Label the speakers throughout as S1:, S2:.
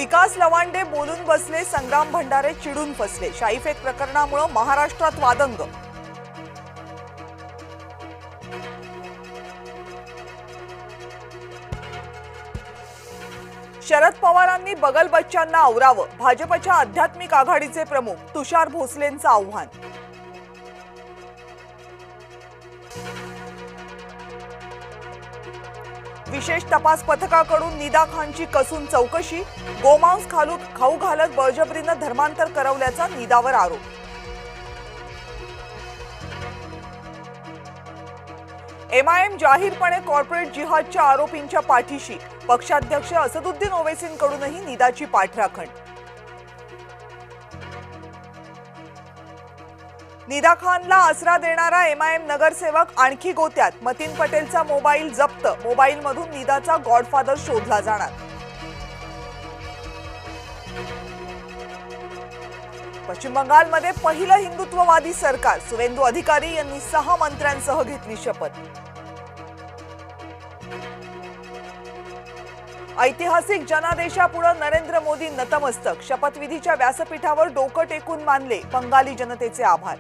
S1: विकास लवांडे बोलून बसले, संग्राम भंडारे चिडून फसले। शाईफेक प्रकरणामुळे महाराष्ट्रात वादंग। शरद पवारांनी बगल बच्च्यांना आवरावं, भाजपच्या आध्यात्मिक आघाडीचे प्रमुख तुषार भोसलेंचं आव्हान। विशेष तपास पथकाकडून निदा खानची कसून चौकशी, गोमांस खाऊ घालत बळजबरीनं धर्मांतर करवल्याचा निदावर आरोप। एमआयएम जाहीरपणे कॉर्पोरेट जिहादच्या आरोपींच्या पाठीशी, पक्षाध्यक्ष असदुद्दीन ओवैसींकडूनही निदाची पाठराखण। निदा खानला आसरा देणारा एमआयएम नगरसेवक आणखी गोत्यात, मतीन पटेलचा मोबाईल जप्त, मोबाईलमधून निदाचा गॉडफादर शोधला जाणार। पश्चिम बंगालमध्ये पहिलं हिंदुत्ववादी सरकार, सुवेंदू अधिकारी यांनी 6 मंत्र्यांसह घेतली शपथ। ऐतिहासिक जनादेशापुढे नरेंद्र मोदी नतमस्तक, शपथविधीच्या व्यासपीठावर डोकं टेकून मानले बंगाली जनतेचे आभार।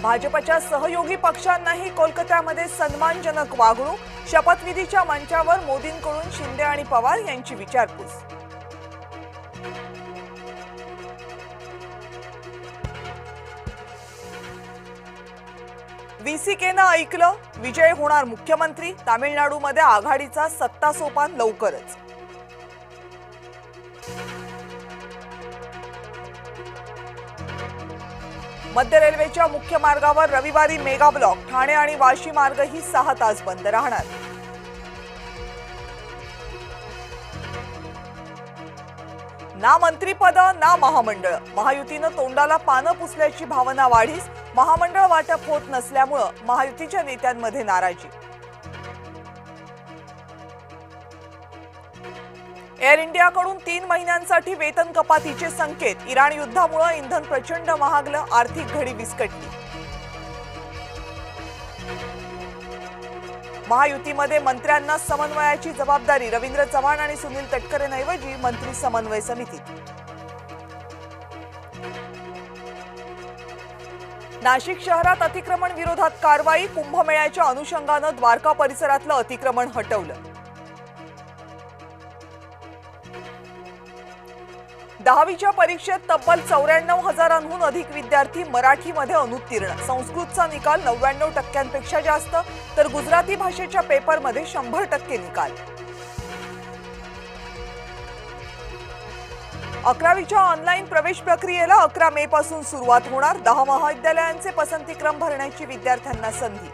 S1: भाजपच्या सहयोगी पक्षांनाही कोलकात्यामध्ये सन्मानजनक वागणूक, शपथविधीच्या मंचावर मोदींकडून शिंदे आणि पवार यांची विचारपूस। व्हीसीकेनं ऐकलं, विजय होणार मुख्यमंत्री, तामिळनाडूमध्ये आघाडीचा सत्ता सोपान लवकरच। मध्य रेल्वेच्या मुख्य मार्गावर रविवारी मेगा ब्लॉक, ठाणे आणि वाशी मार्गही 6 तास बंद राहणार। ना मंत्रीपद ना महामंडळ, महायुतीनं तोंडाला पानं पुसल्याची भावना वाढीस, महामंडळ वाटप होत नसल्यामुळे महायुतीच्या नेत्यांमध्ये नाराजी। एअर इंडियाकडून 3 महिन्यांसाठी वेतन कपातीचे संकेत, इराण युद्धामुळे इंधन प्रचंड महागलं, आर्थिक घडी विस्कटली। महायुतीमध्ये मंत्र्यांना समन्वयाची जबाबदारी, रवींद्र चव्हाण आणि सुनील तटकरेंऐवजी मंत्री समन्वय समितीत। नाशिक शहरात अतिक्रमण विरोधात कारवाई, कुंभमेळ्याच्या अनुषंगाने द्वारका परिसरातलं अतिक्रमण हटवलं। 10वीच्या परीक्षेत तब्बल 94,000हून अधिक विद्यार्थी मराठीमध्ये अनुत्तीर्ण, संस्कृतचा निकाल 99% जास्त, तर गुजराती भाषेच्या पेपरमध्ये 100% निकाल। 11वीच्या ऑनलाईन प्रवेश प्रक्रियेला 11 मे पासून सुरुवात होणार, 10 महाविद्यालयांचे पसंतीक्रम भरण्याची विद्यार्थ्यांना संधी।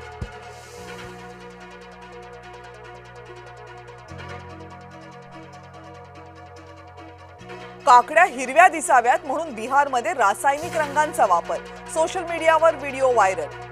S1: काकड्या हिरव्या दिसाव्यात म्हणून बिहारमध्ये रासायनिक रंगांचा वापर, सोशल मीडियावर व्हिडिओ व्हायरल।